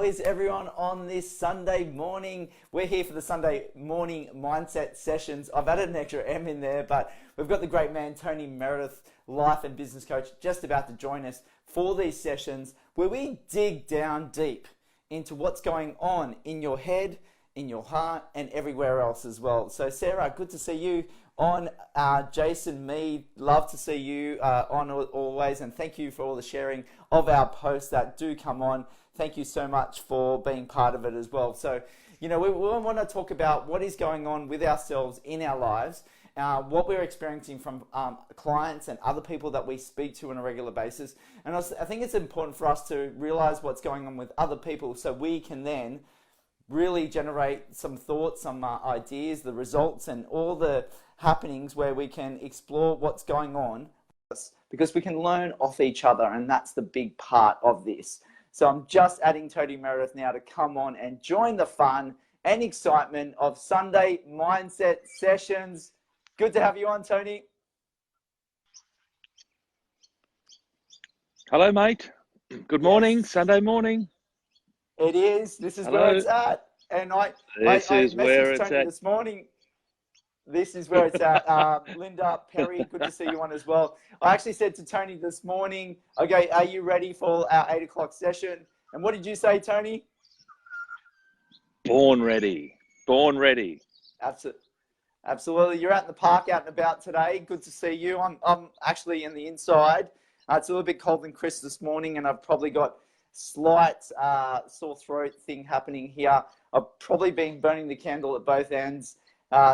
is everyone on this Sunday morning? We're here for the Sunday morning mindset sessions. I've added an extra M in there, but we've got the great man, Tony Meredith, life and business coach, just about to join us for these sessions where we dig down deep into what's going on in your head, in your heart, and everywhere else as well. So Sarah, good to see you on. Jason Mead, love to see you on always, and thank you for all the sharing of our posts that do come on. Thank you so much for being part of it as well. So, we want to talk about what is going on with ourselves in our lives, what we're experiencing from clients and other people that we speak to on a regular basis. And I think it's important for us to realize what's going on with other people so we can then really generate some thoughts, some ideas, the results, and all the happenings where we can explore what's going on, because we can learn off each other, and that's the big part of this. So I'm just adding Tony Meredith now to come on and join the fun and excitement of Sunday mindset sessions. Good to have you on, Tony. Hello, mate. Good morning, yes. Sunday morning. It is. This is Hello. Where it's at. And I messaged Tony this morning. This is where it's at. Linda Perry, good to see you on as well. I actually said to Tony this morning, okay, are you ready for our 8 o'clock session? And what did you say, Tony? Born ready. Born ready. Absolutely. You're out in the park, out and about today. Good to see you. I'm actually in the inside. It's a little bit cold and crisp this morning, and I've probably got slight sore throat thing happening here. I've probably been burning the candle at both ends.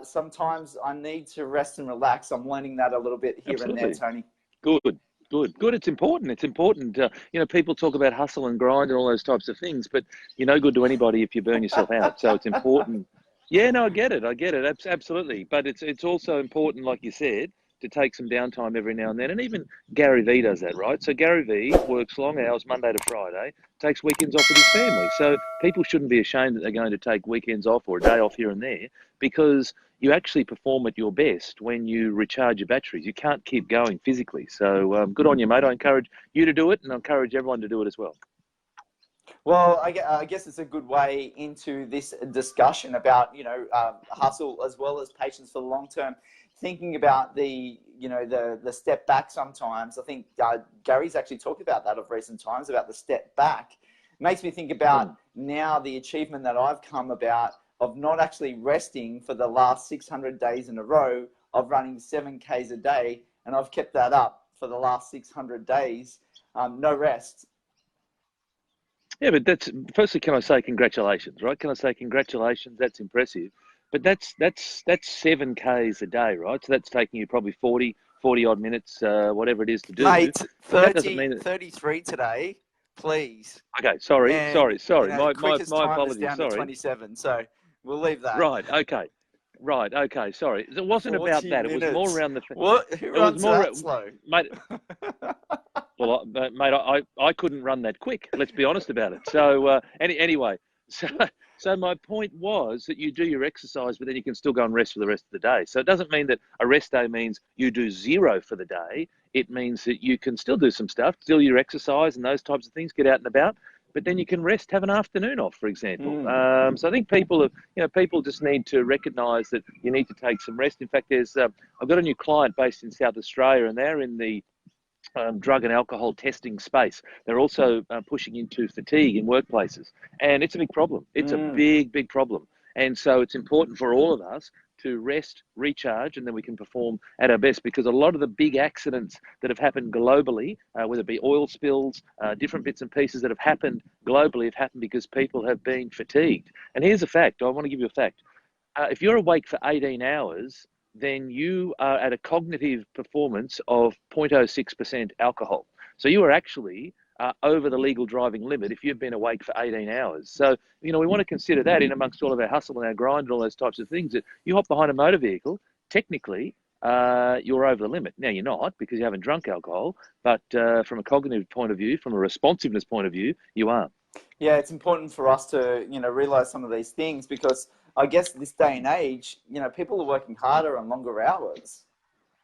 Sometimes I need to rest and relax. I'm learning that a little bit here Absolutely. And there, Tony. Good. It's important. People talk about hustle and grind and all those types of things, but you're no good to anybody if you burn yourself out. So it's important. Yeah, no, I get it. Absolutely. But it's also important, like you said, to take some downtime every now and then. And even Gary Vee does that, right? So Gary Vee works long hours Monday to Friday, takes weekends off with his family. So people shouldn't be ashamed that they're going to take weekends off or a day off here and there, because you actually perform at your best when you recharge your batteries. You can't keep going physically. So good on you, mate. I encourage you to do it, and I encourage everyone to do it as well. Well, I guess it's a good way into this discussion about, hustle as well as patience for the long term. Thinking about the step back sometimes. I think Gary's actually talked about that of recent times, about the step back. It makes me think about now the achievement that I've come about of not actually resting for the last 600 days in a row of running 7Ks a day. And I've kept that up for the last 600 days, no rest. Yeah, but firstly, can I say congratulations, right? Can I say congratulations? That's impressive. But that's 7Ks a day, right? So that's taking you probably 40 odd minutes, whatever it is to do. Mate, 33 today, please. Okay, sorry. My quickest time apologies. Is down to 27, so we'll leave that. Right, okay, sorry. It wasn't about that. Minutes. It was more around the... What? Who runs that slow? Mate, well, mate, I couldn't run that quick. Let's be honest about it. So anyway, so my point was that you do your exercise, but then you can still go and rest for the rest of the day. So it doesn't mean that a rest day means you do 0 for the day. It means that you can still do some stuff, still your exercise and those types of things, get out and about, but then you can rest, have an afternoon off, for example. So I think people just need to recognise that you need to take some rest. In fact, I've got a new client based in South Australia, and they're in the drug and alcohol testing space. They're also pushing into fatigue in workplaces, and it's a big problem. It's a big problem. And so it's important for all of us to rest, recharge, and then we can perform at our best, because a lot of the big accidents that have happened globally, whether it be oil spills, different bits and pieces that have happened globally, have happened because people have been fatigued. And here's a fact. I want to give you a fact. If you're awake for 18 hours, then you are at a cognitive performance of 0.06% alcohol. So you are actually over the legal driving limit if you've been awake for 18 hours. So, we want to consider that in amongst all of our hustle and our grind and all those types of things, that you hop behind a motor vehicle, technically, you're over the limit. Now, you're not, because you haven't drunk alcohol, but from a cognitive point of view, from a responsiveness point of view, you are. Yeah, it's important for us to, realize some of these things, because I guess this day and age, people are working harder and longer hours.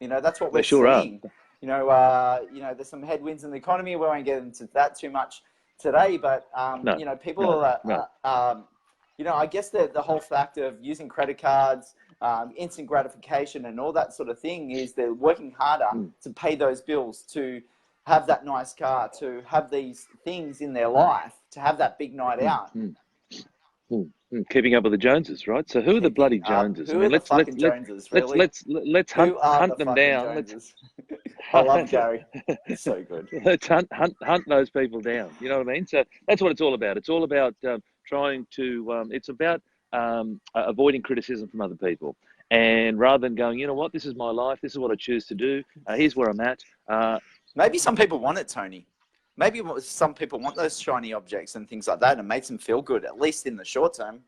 That's what we're seeing. There's some headwinds in the economy. We won't get into that too much today, but No, you know, people no, are, no. you know, I guess the whole fact of using credit cards, instant gratification, and all that sort of thing is they're working harder Mm, to pay those bills, to have that nice car, to have these things in their life, to have that big night mm, out. mm. Keeping up with the Joneses, right? So who are the Keeping bloody up. Joneses? I Who are mean, the let's let's fucking let Joneses, let's really? let's let's hunt Who are the hunt them fucking down. Let's Joneses? I love Gary. So good. let's hunt those people down. You know what I mean? So that's what it's all about. It's all about trying to. It's about avoiding criticism from other people, and rather than going, you know what, this is my life. This is what I choose to do. Here's where I'm at. Maybe some people want it, Tony. Maybe some people want those shiny objects and things like that, and it makes them feel good, at least in the short term.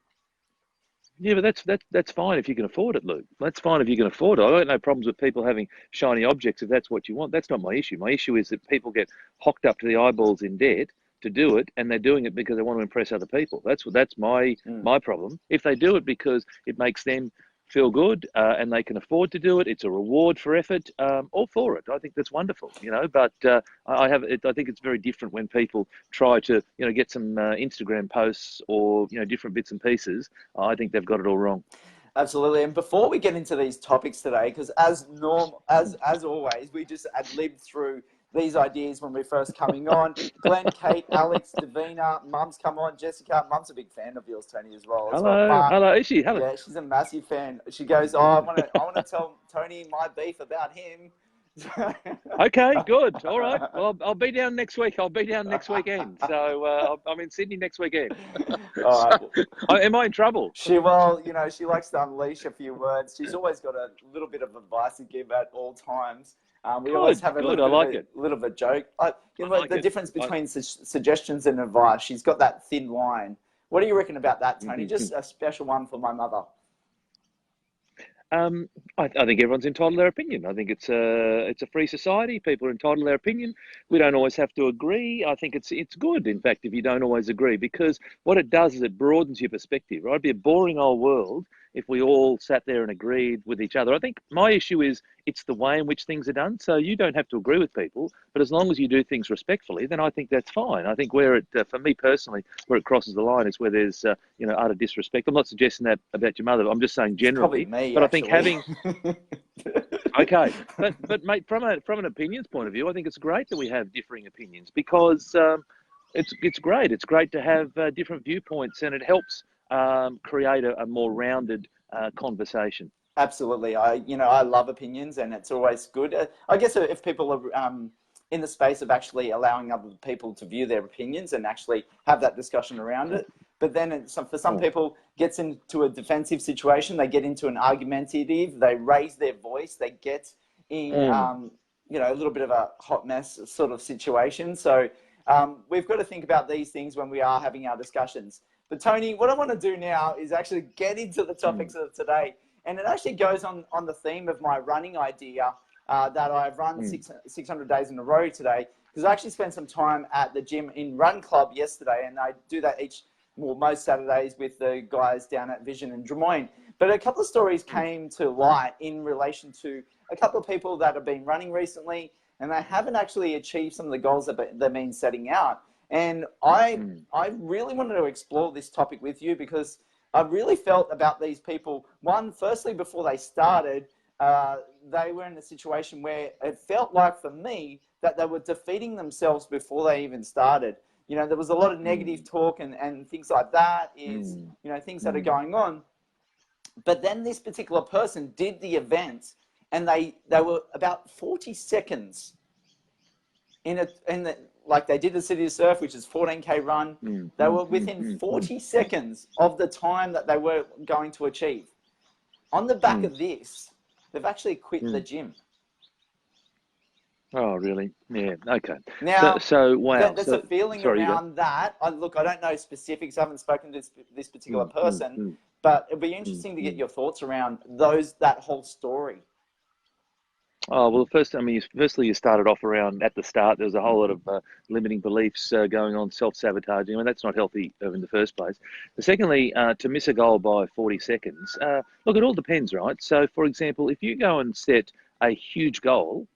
Yeah, but that's fine if you can afford it, Luke. That's fine if you can afford it. I got no problems with people having shiny objects if that's what you want. That's not my issue. My issue is that people get hocked up to the eyeballs in debt to do it, and they're doing it because they want to impress other people. That's my problem. If they do it because it makes them feel good and they can afford to do it, it's a reward for effort. All for it. I think that's wonderful, you know. But I think it's very different when people try to, you know, get some Instagram posts or, you know, different bits and pieces. I think they've got it all wrong. Absolutely. And before we get into these topics today, because as always, we just ad libbed through these ideas when we're first coming on. Glenn, Kate, Alex, Davina, Mum's come on, Jessica. Mum's a big fan of yours, Tony, as well. Hello, Mark, hello, is she? Hello. yeah, she's a massive fan. She goes, "Oh, I want to tell Tony my beef about him." Okay, good. All right. Well, I'll be down next week. I'll be down next weekend. So I'm in Sydney next weekend. All right. Am I in trouble? Well, you know, she likes to unleash a few words. She's always got a little bit of advice to give at all times. We always have a Good. I like it. little bit of a joke. You know, I like the it. difference between suggestions and advice, she's got that thin line. What do you reckon about that, Tony? Just a special one for my mother. I think everyone's entitled to their opinion. I think it's a free society. People are entitled to their opinion. We don't always have to agree. I think it's good, in fact, if you don't always agree, because what it does is it broadens your perspective. Right? It'd be a boring old world if we all sat there and agreed with each other. I think my issue is it's the way in which things are done. So you don't have to agree with people, but as long as you do things respectfully, then I think that's fine. I think where it, for me personally, where it crosses the line is where there's, you know, utter disrespect. I'm not suggesting that about your mother. I'm just saying generally. It's probably me, but actually. I think having okay, but mate, from an opinions point of view, I think it's great that we have differing opinions because it's great. It's great to have different viewpoints, and it helps create a more rounded conversation. Absolutely. I love opinions, and it's always good. I guess if people are in the space of actually allowing other people to view their opinions and actually have that discussion around it. But then for some people, gets into a defensive situation. They get into an argumentative. They raise their voice. They get in, you know, a little bit of a hot mess sort of situation. So we've got to think about these things when we are having our discussions. But Tony, what I want to do now is actually get into the topics of today. And it actually goes on the theme of my running idea that I've run 600 days in a row today, because I actually spent some time at the gym in Run Club yesterday, and I do that most Saturdays with the guys down at Vision and Drummoyne. But a couple of stories came to light in relation to a couple of people that have been running recently, and they haven't actually achieved some of the goals that they've been setting out. And I really wanted to explore this topic with you because I really felt about these people. One, firstly, before they started, they were in a situation where it felt like for me that they were defeating themselves before they even started. You know, there was a lot of negative talk and things like that you know, things that are going on. But then this particular person did the event, and they were about 40 seconds like they did the City of Surf, which is 14K run. They were within 40 seconds of the time that they were going to achieve. On the back of this, they've actually quit the gym. Oh, really? Yeah. Okay. Now, so wow. There's a feeling around that. Look, I don't know specifics. I haven't spoken to this particular person, but it'd be interesting to get your thoughts around that whole story. Oh, well, firstly, you started off around at the start. There was a whole lot of limiting beliefs going on, self-sabotaging. I mean, that's not healthy in the first place. But secondly, to miss a goal by 40 seconds, look, it all depends, right? So, for example, if you go and set a huge goal,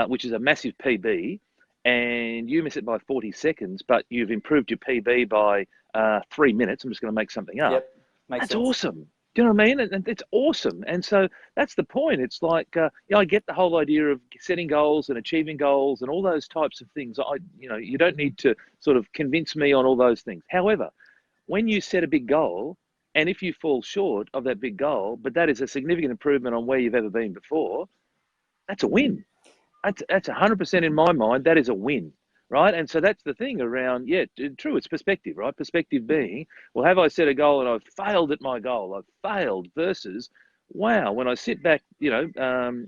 which is a massive PB, and you miss it by 40 seconds, but you've improved your PB by 3 minutes. I'm just going to make something up. Yep, makes That's sense. awesome. Do you know what I mean? And it's awesome. And so that's the point. It's like, I get the whole idea of setting goals and achieving goals and all those types of things. You don't need to sort of convince me on all those things. However, when you set a big goal, and if you fall short of that big goal, but that is a significant improvement on where you've ever been before, that's a win. That's 100% in my mind. That is a win, right? And so that's the thing around, true, it's perspective, right? Perspective being, well, have I set a goal and I've failed at my goal? I've failed versus, wow, when I sit back,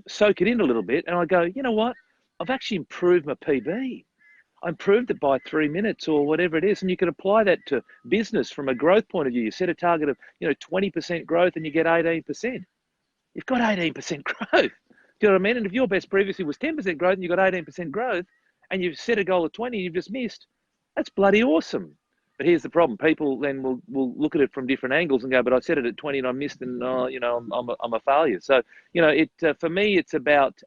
soak it in a little bit and I go, you know what? I've actually improved my PB. I improved it by 3 minutes or whatever it is. And you can apply that to business from a growth point of view. You set a target of, 20% growth and you get 18%. You've got 18% growth. Do you know what I mean? And if your best previously was 10% growth and you got 18% growth and you've set a goal of 20 and you've just missed, that's bloody awesome. But here's the problem. People then will look at it from different angles and go, but I set it at 20 and I missed and, I'm a failure. So, for me, it's about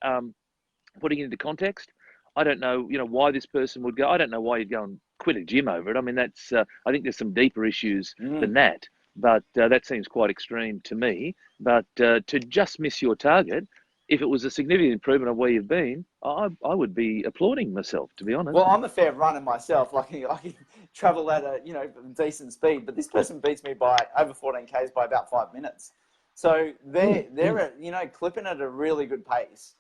putting it into context. I don't know, why this person would go. I don't know why you'd go and quit a gym over it. I mean, that's, I think there's some deeper issues than that. But that seems quite extreme to me. But to just miss your target, if it was a significant improvement of where you've been, I would be applauding myself, to be honest. Well, I'm a fair runner myself. Like I can travel at a decent speed, but this person beats me by over 14 Ks by about 5 minutes. So they're clipping at a really good pace.